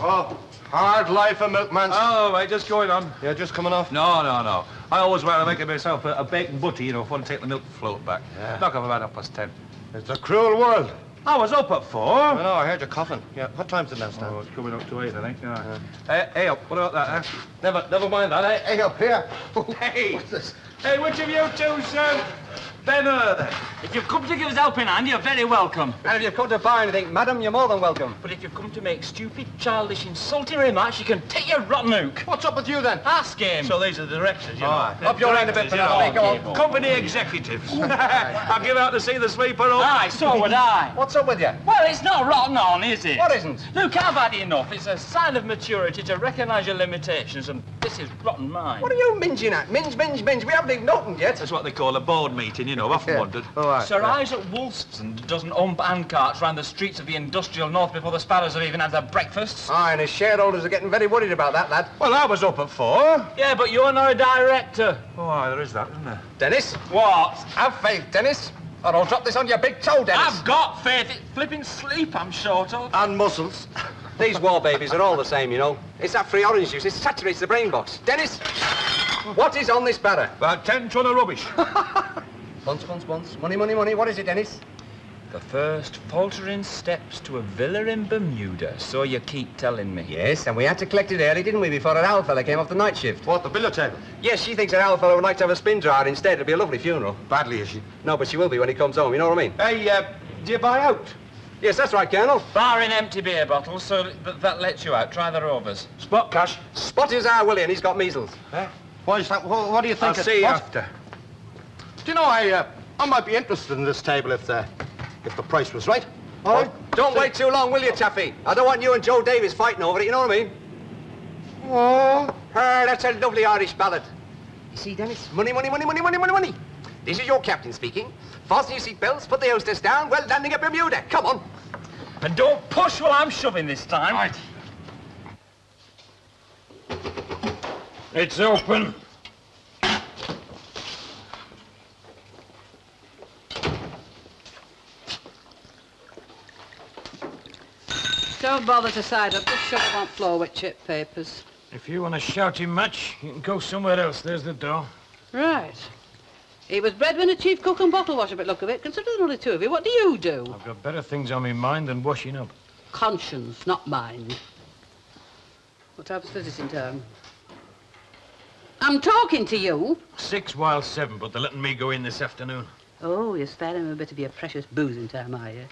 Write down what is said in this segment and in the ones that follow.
Oh, hard life a milkman's. Oh, right, just going on. Yeah, just coming off? No. I always want to make myself a bacon butty, you know, before I take the milk float back. Yeah. Knock off about 10:30. It's a cruel world. I was up at 4. I know, I heard you coughing. Yeah, what time's it now, Stan? Oh, it's coming up to 8, I think. Yeah. Hey, up, what about that, huh? Never mind that. Hey, up here. Hey! What's this? Hey, which of you two, sir? Ben or then? If you've come to give us a helping hand, you're very welcome. And if you've come to buy anything, madam, you're more than welcome. But if you've come to make stupid, childish, insulting remarks, you can take your rotten hook. What's up with you, then? Ask him. So these are the directors, you know. Up your end a bit, Directors, Go you know. on. Company executives. I'll give out to see the sleeper up. Aye, so would I. What's up with you? Well, it's not rotten on, is it? What isn't? Look, I've had enough. It's a sign of maturity to recognise your limitations, and this is rotten mine. What are you minging at? Minge. We haven't even opened yet. That's what they call a board meeting, you know. I've often wondered. All right. Sir Isaac Woolston doesn't ump handcarts round the streets of the industrial north before the sparrows have even had their breakfasts. Aye, and his shareholders are getting very worried about that, lad. Well, I was up at 4. Yeah, but you're not a director. Oh, aye, there is that, isn't there? Dennis? What? Have faith, Dennis. Or I'll drop this on your big toe, Dennis. I've got faith. It's flipping sleep I'm short of. And muscles. These war babies are all the same, you know. It's that free orange juice. It saturates the brain box. Dennis, what is on this barrow? About 10 ton of rubbish. Once. Money. What is it, Dennis? The first faltering steps to a villa in Bermuda, so you keep telling me. Yes, and we had to collect it early, didn't we, before our owl fella came off the night shift? What, the billiard table? Yes, she thinks her owl fella would like to have a spin dryer instead. It'll be a lovely funeral. Badly, is she? No, but she will be when he comes home, you know what I mean? Hey, do you buy out? Yes, that's right, Colonel. Barring empty beer bottles, so that lets you out. Try the Rovers. Spot cash. Spot is our Willie, and he's got measles. Eh? Why is that? What do you think? I'll see you after. Do you know, I might be interested in this table if the price was right. All right? Don't wait too long, will you, Chaffee? I don't want you and Joe Davis fighting over it, you know what I mean? Oh. That's a lovely Irish ballad. You see, Dennis? Money. This is your captain speaking. Fasten your seatbelts, put the hostess down. Well, landing at Bermuda. Come on. And don't push while I'm shoving this time. Right. It's open. Don't bother to side up. Just shove it on floor with chip papers. If you want a shouting match, you can go somewhere else. There's the door. Right. He was breadwinner, chief cook and bottle washer, but look of it. Consider there are only 2 of you. What do you do? I've got better things on my mind than washing up. Conscience, not mine. What time's visiting time? I'm talking to you. 6 while 7, but they're letting me go in this afternoon. Oh, you're sparing him a bit of your precious boozing time, are you?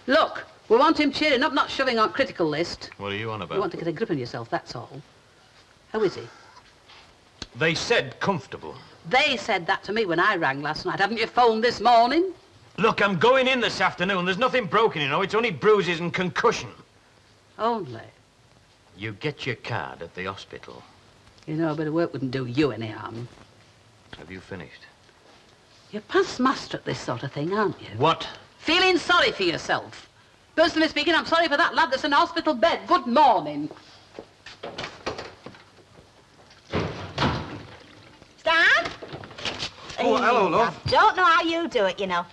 Look, we want him cheering up, not shoving on critical list. What are you on about? You want to get a grip on yourself, that's all. How is he? They said comfortable. They said that to me when I rang last night. Haven't you phoned this morning? Look, I'm going in this afternoon. There's nothing broken, you know. It's only bruises and concussion. Only. You get your card at the hospital. You know, a bit of work wouldn't do you any harm. Have you finished? You're past master at this sort of thing, aren't you? What? Feeling sorry for yourself. Personally speaking, I'm sorry for that lad that's in a hospital bed. Good morning. Stan? Oh, hello, love. I don't know how you do it, you know.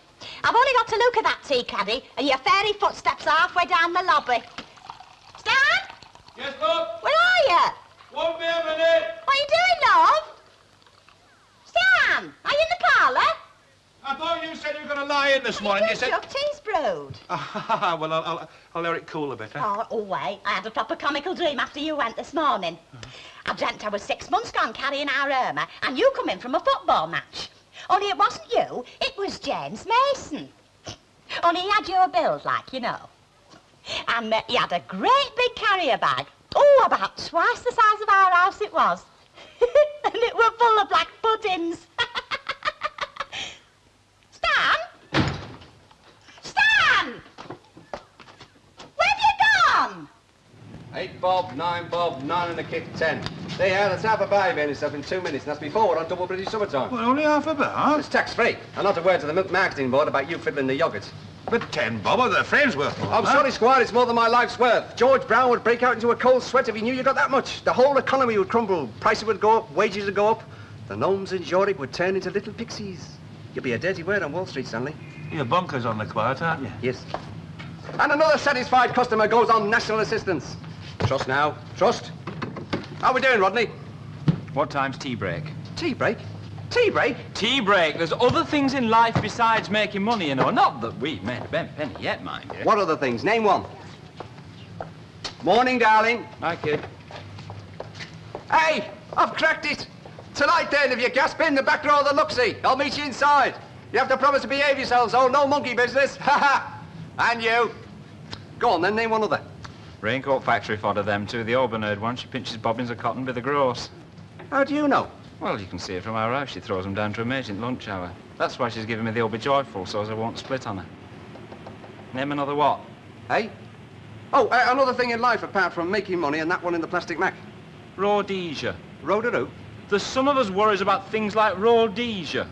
I've only got to look at that tea caddy and your fairy footsteps are halfway down the lobby. Stan? Yes, love? Where are you? Won't be a minute. What are you doing, love? Stan, are you in the parlour? I thought you said you were going to lie in this morning. You said... Your tea's brewed. Well, I'll let it cool a bit, huh? Oh, wait. I had a proper comical dream after you went this morning. I dreamt I was 6 months gone carrying our Irma, and you come in from a football match. Only it wasn't you, it was James Mason. Only he had your build, like, you know. And he had a great big carrier bag. Oh, about twice the size of our house it was. And it were full of black puddings. Stan? Stan! Where have you gone? 8 bob, 9 bob, 9 and a kick, 10. There you are, that's half a bag in itself in 2 minutes, and that's before we're on double British summertime. Well, only half a bar. It's tax-free. And not a word to the milk marketing board about you fiddling the yoghurts. But 10 bob are the frame's worth more. I'm sorry, Squire, it's more than my life's worth. George Brown would break out into a cold sweat if he knew you got that much. The whole economy would crumble. Prices would go up, wages would go up. The gnomes in Europe would turn into little pixies. You'd be a dirty word on Wall Street, Stanley. You're bonkers on the quiet, aren't you? Yes. And another satisfied customer goes on national assistance. Trust now. Trust. How we doing, Rodney? What time's tea break? Tea break? Tea break? Tea break. There's other things in life besides making money, you know. Not that we've made a penny yet, mind you. What other things? Name one. Morning, darling. Hi, kid. Hey, I've cracked it. Tonight, then, if you gasp in the back door of the Luxie, I'll meet you inside. You have to promise to behave yourselves, oh, no monkey business. Ha ha. And you. Go on, then, name one other. Raincoat factory fodder, them two. The Auburn herd one. She pinches bobbins of cotton with the gross. How do you know? Well, you can see it from our house. She throws them down to a mate in lunch hour. That's why she's giving me the old be joyful, so as I won't split on her. Name another what? Hey? Oh, another thing in life apart from making money and that one in the plastic mac. Rhodesia. Road-a-doo. There's some of us worries about things like Rhodesia.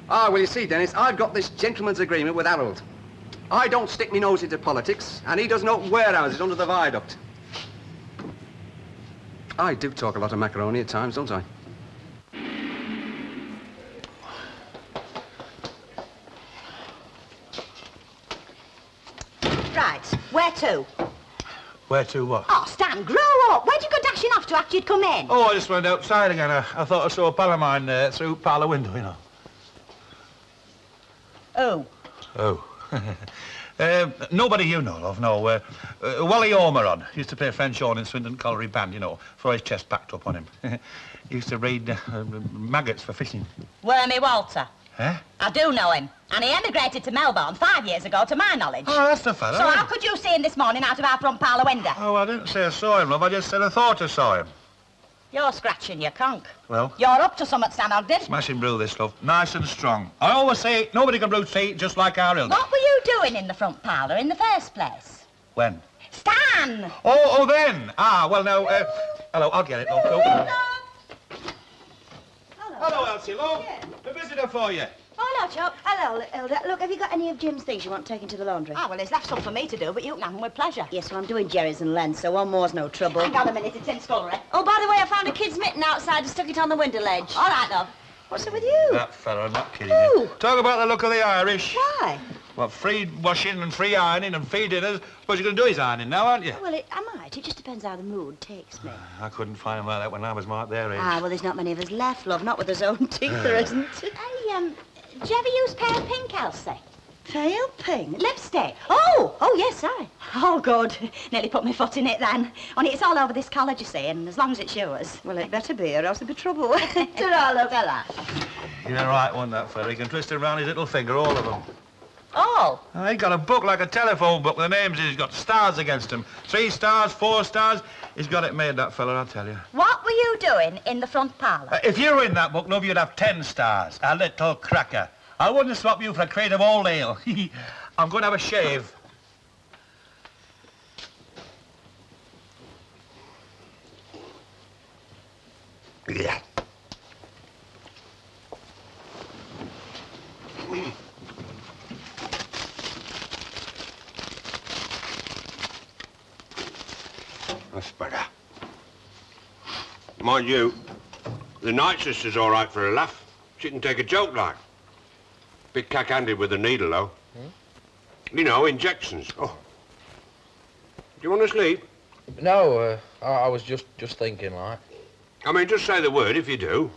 Ah, well, you see, Dennis, I've got this gentleman's agreement with Harold. I don't stick my nose into politics, and he doesn't open warehouses under the viaduct. I do talk a lot of macaroni at times, don't I? Right, where to? Where to what? Oh, Stan, grow up. Where'd you go dashing off to after you'd come in? Oh, I just went outside again. I thought I saw a pal of mine through parlour window, you know. Oh. Oh. Nobody you know of, no. Wally Ormeron used to play French horn in Swindon Colliery Band, you know, for his chest packed up on him. He used to raid maggots for fishing. Wormy Walter. Eh? I do know him. And he emigrated to Melbourne 5 years ago, to my knowledge. Oh, that's the fella. So how could you see him this morning out of our front parlour window? Oh, I didn't say I saw him, love. I just said I thought I saw him. You're scratching your conch. Well? You're up to something, Stan Ogden. Smashing brew, this, love. Nice and strong. I always say nobody can brew tea just like our Hilda. What were you doing in the front parlour in the first place? When? Stan! Oh, then. Ah, well, now, hello, I'll get it, love. Go. Hello, Elsie, love. A visitor for you. Oh, hello, Chop. Hello, Hilda. Look, have you got any of Jim's things you want taken to the laundry? Ah, well, he's left some for me to do, but you can have them with pleasure. Yes, well, I'm doing Jerry's and Len's, so one more's no trouble. Hang on a minute, it's in scullery. Oh, by the way, I found a kid's mitten outside and stuck it on the window ledge. All right, love. What's it with you? That fella, I'm not kidding Who? you. Talk about the look of the Irish. Why? Well, free washing and free ironing and free dinners. Suppose you're going to do his ironing now, aren't you? Well, I might. It just depends how the mood takes me. I couldn't find him like that when I was Mark their age. Ah, well, there's not many of us left, love. Not with his own teeth, there isn't. Hey, do you ever use pale pink, Elsie? Pale pink? Lipstick. Oh, yes, I. Oh, good. Nearly put my foot in it then. Only it's all over this college, you see, and as long as it's yours. Well, it better be, or else there'll be trouble. Ta-ra, look at that. You're right, one that fella. He can twist it around his little finger, all of them. Oh. Oh, he got a book like a telephone book with the names in. He's got stars against him. 3 stars, 4 stars. He's got it made, that fella, I'll tell you. What were you doing in the front parlour? If you were in that book, love, you'd have 10 stars. A little cracker. I wouldn't swap you for a crate of old ale. I'm going to have a shave. Yeah. That's better. Mind you, the night sister's all right for a laugh. She can take a joke like. Bit cack-handed with the needle, though. You know, injections. Oh. Do you want to sleep? No, I was just thinking, like. I mean, just say the word if you do.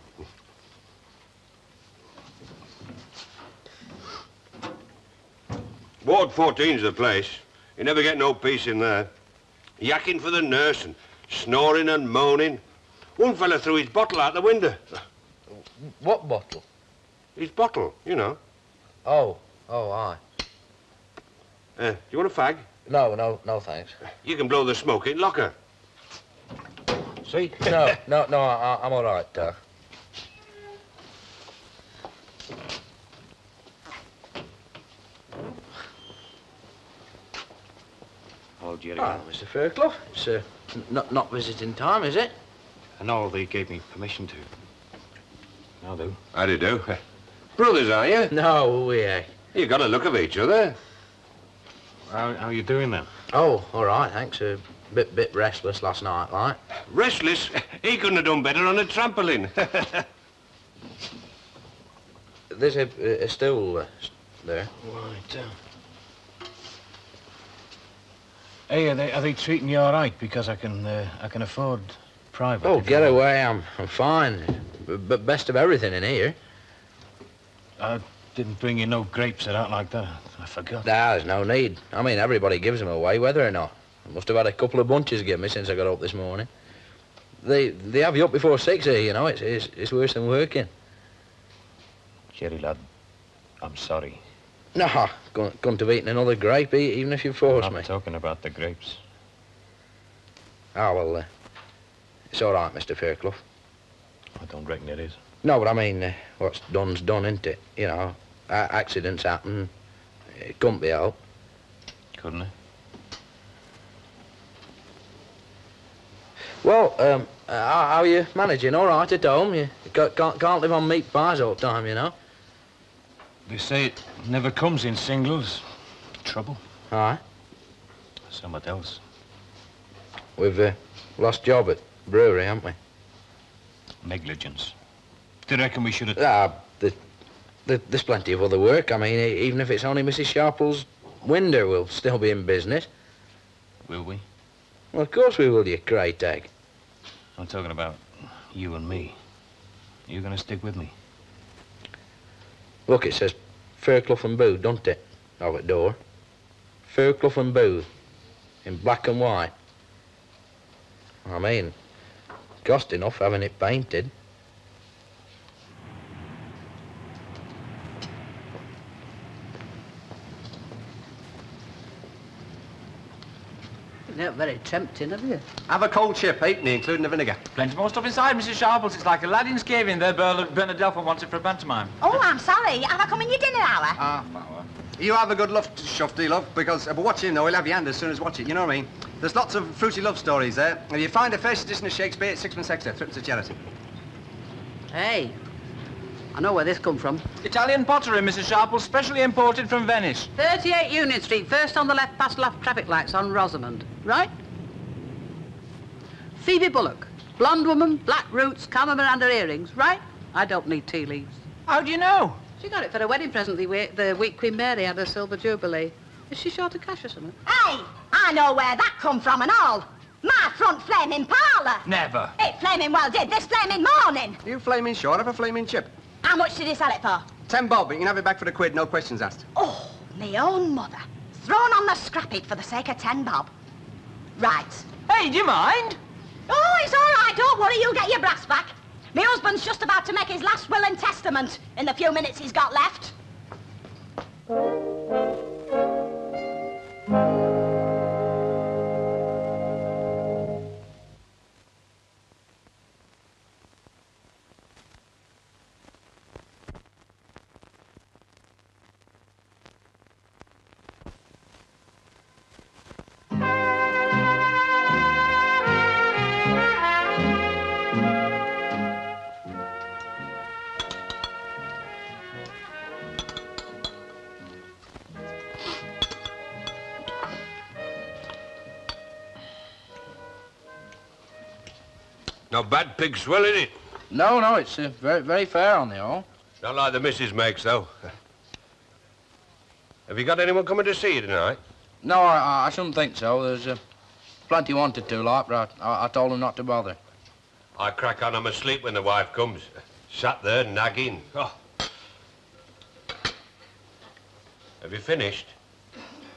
Ward 14's the place. You never get no peace in there. Yakking for the nurse and snoring and moaning. One fella threw his bottle out the window. What bottle? His bottle, you know. Oh, aye. Do you want a fag? No, thanks. You can blow the smoke in locker. See? No, I'm all right, Oh, Jerry. Ah, Mr. Fairclough. It's not visiting time, is it? I know they gave me permission to. I do. How do you do? Brothers, are you? No, we ain't. You got a look of each other. How you doing then? Oh, all right, thanks. A bit restless last night, like. Restless? He couldn't have done better on a trampoline. There's a stool there. Right. Hey, are they treating you all right? Because I can afford private. Oh, get away, I'm fine. But best of everything in here. I didn't bring you no grapes or that like that. I forgot. Nah, there's no need. I mean, everybody gives them away, whether or not. I must have had a couple of bunches give me since I got up this morning. They have you up before 6 here, you know. It's worse than working. Jerry, lad, I'm sorry. No, couldn't have eaten another grape, even if you forced me. I'm talking about the grapes. Oh, well, it's all right, Mr. Fairclough. I don't reckon it is. No, but I mean, what's done's done, isn't it? You know, accidents happen. It couldn't be helped. Couldn't it? Well, how are you managing? All right at home? You can't live on meat pies all the time, you know. They say it never comes in singles. Trouble. Aye. Somewhat else. We've lost job at brewery, haven't we? Negligence. Do you reckon we should have... There's plenty of other work. I mean, even if it's only Mrs. Sharples' window, we'll still be in business. Will we? Well, of course we will, you great egg. I'm talking about you and me. Are you going to stick with me? Look, it says Fairclough and Booth, doesn't it? Over the door. Fairclough and Booth. In black and white. I mean, cost enough having it painted. Not very tempting, have you? Have a cold chip, halfpenny, including the vinegar. Plenty more stuff inside, Mrs. Sharples. It's like Aladdin's cave in there. Bernard Delphine wants it for a pantomime. Oh, I'm sorry. Have I come in your dinner hour? Half hour. You have a good love, Shufty, love, because but watch him, though. He'll have your hand as soon as watch it, you know what I mean? There's lots of fruity love stories there. If you find a first edition of Shakespeare, it's 6pence extra, 3pence to charity. Hey, I know where this come from. Italian pottery, Mrs. Sharples, specially imported from Venice. 38 Union Street, first on the left past left traffic lights on Rosamond, right? Phoebe Bullock, blonde woman, black roots, Carmen Miranda earrings, right? I don't need tea leaves. How do you know? She got it for a wedding present the week Queen Mary had her silver jubilee. Is she short of cash or something? Hey, I know where that come from and all. My front flaming parlour. Never. It flaming well did this flaming morning. You flaming short of a flaming chip. How much did he sell it for? 10 bob, but you can have it back for £1, no questions asked. Oh, me own mother. Thrown on the scrap heap for the sake of 10 bob. Right. Hey, do you mind? Oh, it's all right. Don't worry. You'll get your brass back. My husband's just about to make his last will and testament in the few minutes he's got left. Not bad pig swell, is it? No, it's very, very fair on the whole. Not like the missus makes, though. Have you got anyone coming to see you tonight? No, I shouldn't think so. There's plenty wanted to, like, but I told them not to bother. I crack on, I'm asleep when the wife comes. Sat there nagging. Oh. Have you finished?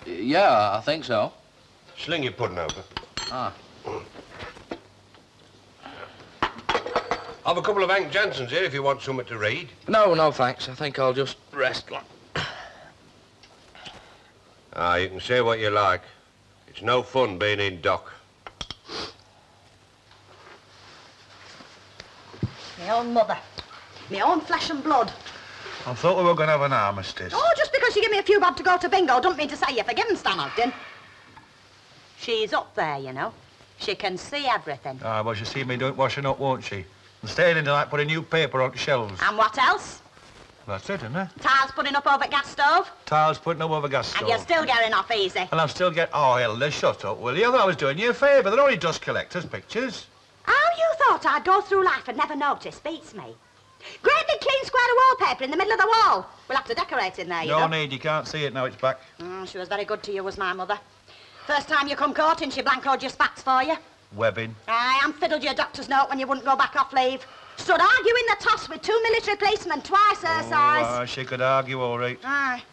Yeah, I think so. Sling your pudding over. Ah. I've a couple of Hank Jansons here if you want something to read. No, thanks. I think I'll just rest. Ah, you can say what you like. It's no fun being in dock. My own mother. My own flesh and blood. I thought we were going to have an armistice. Oh, just because you give me a few bob to go to bingo don't mean to say you're forgiven, Stan Ogden. She's up there, you know. She can see everything. Ah, well, she'll see me doing washing up, won't she? And staying in tonight, putting new paper on shelves. And what else? That's it, isn't it? Tiles putting up over gas stove. Tiles putting up over gas stove. And you're still getting off easy. And I'm still getting... Oh, Hilda, shut up, will you? I thought I was doing you a favour. They're only dust collectors' pictures. How you thought I'd go through life and never notice beats me. Great big clean square of wallpaper in the middle of the wall. We'll have to decorate in there, you know. No need, you can't see it now, it's back. She was very good to you, was my mother. First time you come courting, she blancoed your spats for you. Webbing. Aye, and fiddled your doctor's note when you wouldn't go back off leave. Stood arguing the toss with 2 military policemen, twice her size. She could argue, all right. Aye.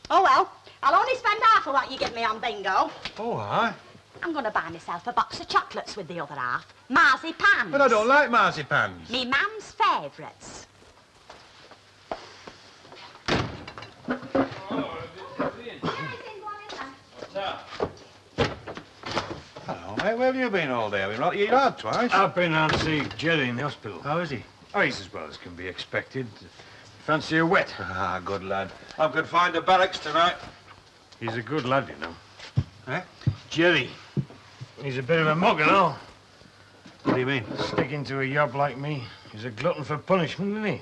Oh, well, I'll only spend half of what you give me on bingo. Oh, aye. I'm going to buy myself a box of chocolates with the other half. Marzipans. But I don't like marzipans. Me mum's favourites. Hello, mate. Where have you been all day? I've been out to your yard twice. I've been out to see Jerry in the hospital. How is he? Oh, he's as well as can be expected. Fancy a wet? Ah, good lad. I'm confined to barracks tonight. He's a good lad, you know. Eh? Jerry. He's a bit of a mug and all. What do you mean? Sticking to a yob like me. He's a glutton for punishment, isn't he?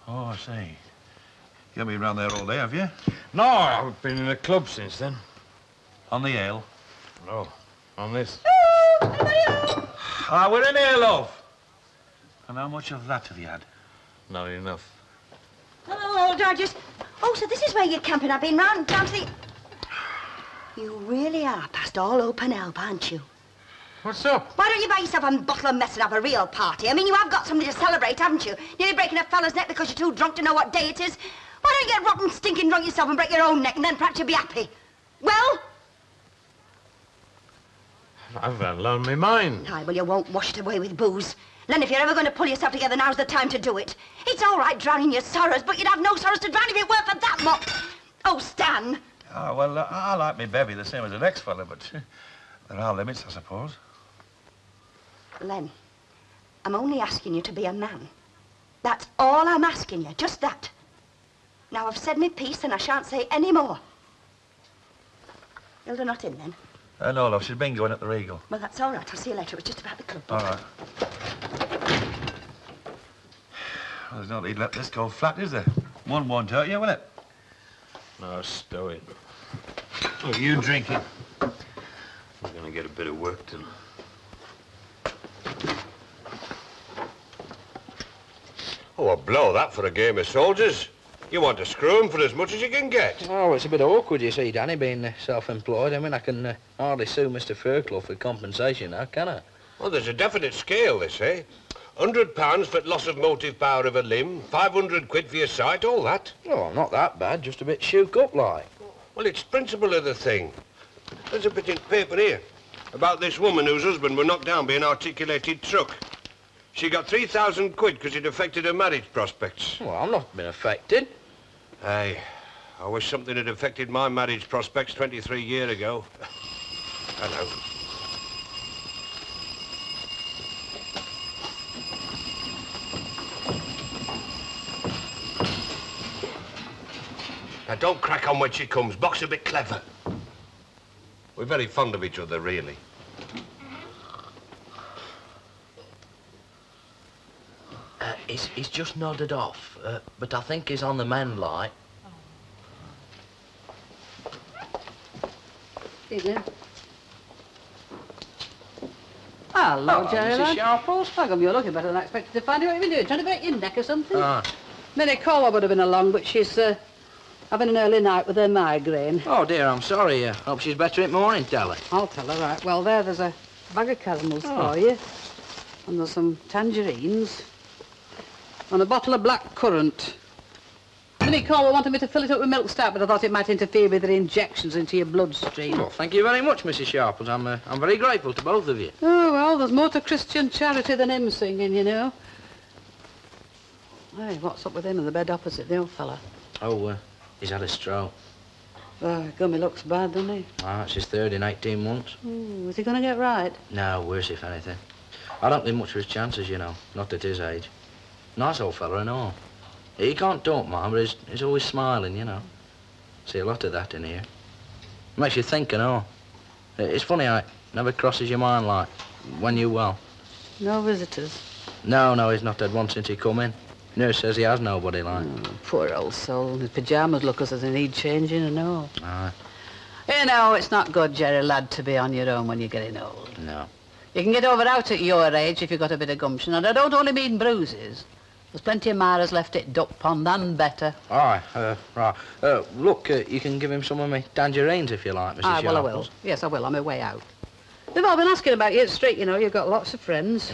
Oh, I see. You haven't been round there all day, have you? No, I've been in a club since then. On the ale? No, on this. Ah, we're in here, love. And how much of that have you had? Not enough. Hello, old Dodgers. Oh, so this is where you're camping. I've been round down to the... You really are past all open help, aren't you? What's up? Why don't you buy yourself a bottle of mess and have a real party? I mean, you have got something to celebrate, haven't you? Nearly breaking a fella's neck because you're too drunk to know what day it is. Why don't you get rotten, stinking drunk yourself and break your own neck, and then perhaps you'll be happy? Well? I've lost my mind. Aye, well, you won't wash it away with booze. Len, if you're ever going to pull yourself together, now's the time to do it. It's all right drowning your sorrows, but you'd have no sorrows to drown if it weren't for that mop. Oh, Stan. Ah, well, I like me bevy the same as the next fella, but there are limits, I suppose. Len, I'm only asking you to be a man. That's all I'm asking you, just that. Now, I've said my piece and I shan't say any more. Hilda not in, then? No, love, she's been going at the Regal. Well, that's all right. I'll see you later. It was just about the club. All right. Well, there's no need to let this go flat, is there? One won't hurt you, will it? No, stow it. Oh, you drinking? We're going to get a bit of work done. Oh, I'll blow that for a game of soldiers. You want to screw 'em for as much as you can get. Oh, it's a bit awkward, you see, Danny, being self-employed. I mean, I can hardly sue Mr. Fairclough for compensation now, can I? Well, there's a definite scale, they say. £100 for loss of motive power of a limb, 500 quid for your sight, all that. Oh, not that bad, just a bit shook up like. Well, it's principle of the thing. There's a bit in paper here about this woman whose husband were knocked down by an articulated truck. She got 3,000 quid because it affected her marriage prospects. Well, I've not been affected. Aye, I wish something had affected my marriage prospects 23 years ago. Hello. Now, don't crack on when she comes. Box a bit clever. We're very fond of each other, really. He's just nodded off, but I think he's on the mend, like. Evening. Hello, Jerry, Mrs. lad. Sharples. How come you're looking better than I expected to find you? What have you been doing? Trying to break your neck or something? Ah. Minnie Caldwell would have been along, but she's having an early night with her migraine. Oh, dear, I'm sorry. Hope she's better in morning, tell her. I'll tell her, right. Well, there's a bag of caramels for you. And there's some tangerines. And a bottle of black currant. Minnie Caldwell wanted me to fill it up with milk stout, but I thought it might interfere with her injections into your bloodstream. Well, thank you very much, Mrs. Sharples. I'm very grateful to both of you. Oh, well, there's more to Christian charity than hymn singing, you know. Hey, what's up with him in the bed opposite, the old fella? Oh, he's had a stroke. Gummy looks bad, doesn't he? Ah, it's his third in 18 months. Is he going to get right? No, worse if anything. I don't think much of his chances, you know, not at his age. Nice old fella and all. He can't talk, Mum, but he's always smiling, you know. See a lot of that in here. Makes you think and all. It's funny how it never crosses your mind like, when you're well. No visitors? No, he's not had one since he come in. Nurse says he has nobody like. Oh, poor old soul. His pyjamas look as if they need changing and all. Aye. You know, it's not good, Jerry, lad, to be on your own when you're getting old. No. You can get over out at your age if you've got a bit of gumption, and I don't only mean bruises. There's plenty of Myra's left at Duck Pond and better. Aye, right. Look, you can give him some of my tangerines if you like, Mrs. Aye, well, I will. Sharples. Yes, I will, on my way out. They've all been asking about you at the street, you know. You've got lots of friends.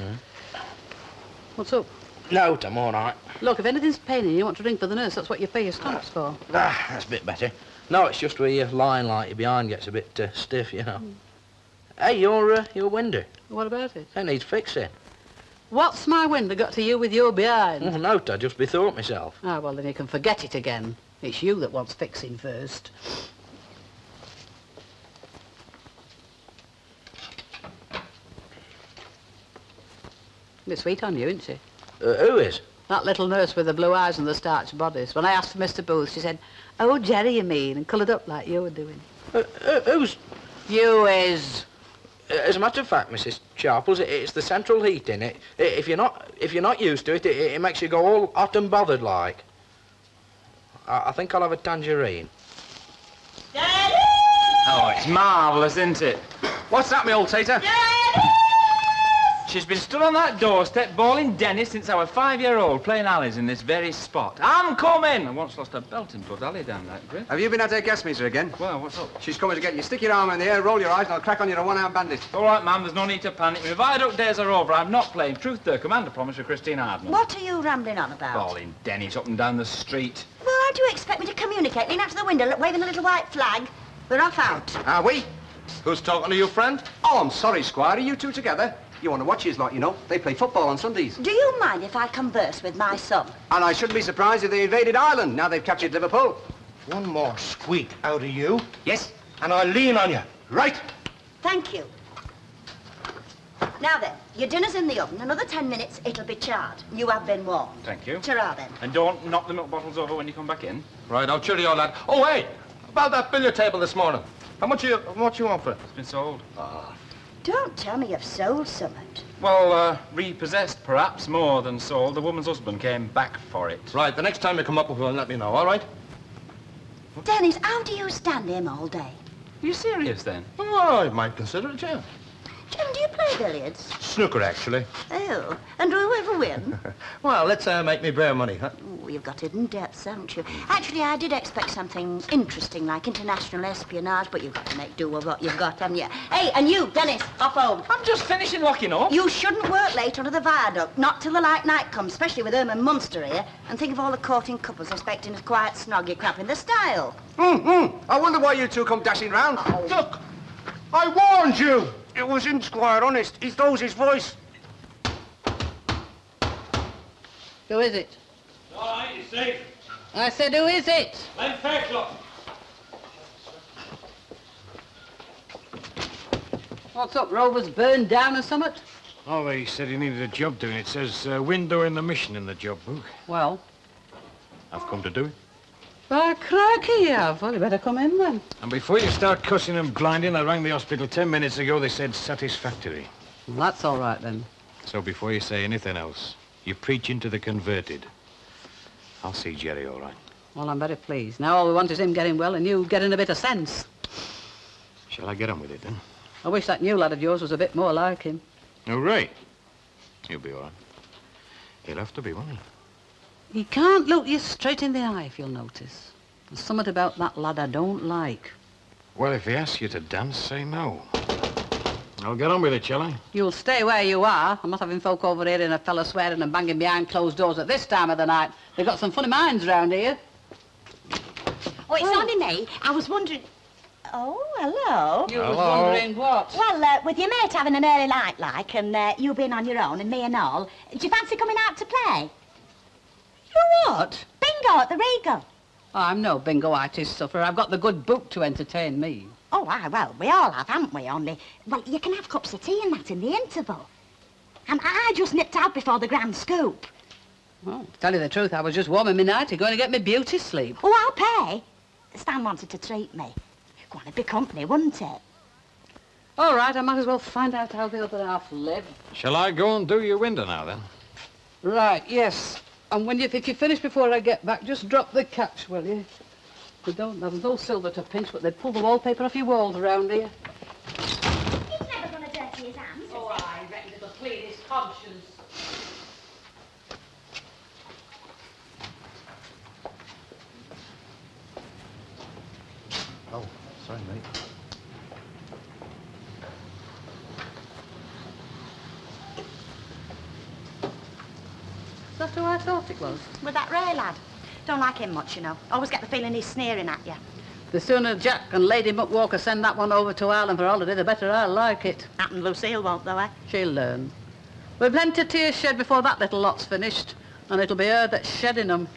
What's up? No, I'm all right. Look, if anything's paining you, you want to ring for the nurse, that's what you pay your stamps for. Ah, that's a bit better. No, it's just where your line like your behind gets a bit stiff, you know. Hey, your window. What about it? It needs fixing. What's my window got to you with your behind? Oh, no, I just bethought myself. Ah, well, then you can forget it again. It's you that wants fixing first. A bit sweet on you, isn't she? Who is? That little nurse with the blue eyes and the starched bodies. When I asked for Mr. Booth, she said, "Oh, Jerry, you mean," and coloured up like you were doing. Who's? You is. As a matter of fact, Mrs. Sharples, it's the central heating. If you're not used to it, it makes you go all hot and bothered like. I think I'll have a tangerine. Daddy! Oh, it's marvellous, isn't it? What's that, me old tater? She's been stood on that doorstep bawling Dennis since I was 5-year-old, playing alleys in this very spot. I'm coming! I once lost a belt in Blood Alley down that grip. Have you been at her gas meter again? Well, what's up? She's coming to get you. Stick your arm in the air, roll your eyes, and I'll crack on you a one-armed bandit. All right, ma'am, there's no need to panic. My viaduct days are over. I'm not playing truth to commander promise with Christine Hardman. What are you rambling on about? Bawling Dennis up and down the street. Well, how do you expect me to communicate? Lean out to the window, waving a little white flag. We're off out. Are we? Who's talking to you, friend? Oh, I'm sorry, Squire. Are you two together? You want to watch his lot, you know. They play football on Sundays. Do you mind if I converse with my son? And I shouldn't be surprised if they invaded Ireland now they've captured Liverpool. One more squeak out of you, Yes? and I'll lean on you. Right. Thank you. Now then, your dinner's in the oven. Another 10 minutes, it'll be charred. You have been warned. Thank you. Ta-ra then. And don't knock the milk bottles over when you come back in. Right, I'll cheerio, lad. Oh, hey, about that billiard table this morning. How much you want for it? It's been sold. Don't tell me you've sold something. Well, repossessed, perhaps, more than sold. The woman's husband came back for it. Right, the next time you come up with one, let me know, all right? Dennis, how do you stand him all day? Are you serious, then? Oh, I might consider it, yeah. Jim, do you play billiards? Snooker, actually. Oh, and do you ever win? Well, let's make me bare money, huh? Oh, you've got hidden depths, haven't you? Actually, I did expect something interesting like international espionage, but you've got to make do with what you've got, haven't you? Hey, and you, Dennis, off home. I'm just finishing locking up. You shouldn't work late under the viaduct, not till the light night comes, especially with Herman Munster here. And think of all the courting couples expecting a quiet snog, you're cramping the style. I wonder why you two come dashing round. Look, I warned you. It was him, Squire, honest. He knows his voice. Who is it? All right, you're safe. I said, who is it? Len Fairclough. What's up, Rover's burned down or something? Oh, they said he needed a job doing. It says window in the mission in the job book. Well, I've come to do it. by crikey you have. Well, you better come in then. And before you start cussing and blinding, I rang the hospital 10 minutes ago. They said satisfactory. Well, that's all right then. So before you say anything else, you're preaching to the converted. I'll see Jerry, all right. Well, I'm very pleased. Now all we want is him getting well and you getting a bit of sense. Shall I get on with it, then? I wish that new lad of yours was a bit more like him. Oh, Ray. He'll be all right. He'll have to be, won't he? He can't look you straight in the eye, if you'll notice. There's something about that lad I don't like. Well, if he asks you to dance, say no. I'll get on with it, shall I? You'll stay where you are. I'm not having folk over here in a fella swearing and banging behind closed doors at this time of the night. They've got some funny minds round here. Oh, it's only me. I was wondering... Oh, hello. You was wondering what? Well, with your mate having an early light like, and you being on your own, and me and all, do you fancy coming out to play? You what? Bingo at the Regal. Oh, I'm no bingo-itis sufferer. I've got the good book to entertain me. Oh, aye, well, we all have, haven't we? Only, well, you can have cups of tea and that in the interval. And I just nipped out before the grand scoop. Well, to tell you the truth, I was just warming my nightie, going to get me beauty sleep. Oh, I'll pay. Stan wanted to treat me. Go on, it'd be company, wouldn't it? All right, I might as well find out how the other half live. Shall I go and do your window now, then? Right, yes. And when if you finish before I get back, just drop the catch, will you? There's no silver to pinch, but they'd pull the wallpaper off your walls around here. He's never going to dirty his hands. Oh, I reckon it'll clean his conscience. Sorry, mate. Is that who I thought it was? With that Ray lad. Don't like him much, you know. Always get the feeling he's sneering at you. The sooner Jack and Lady Muckwalker send that one over to Ireland for holiday, the better I'll like it. And Lucille won't, though, eh? She'll learn. We've plenty of tears shed before that little lot's finished, and it'll be her that's shedding them.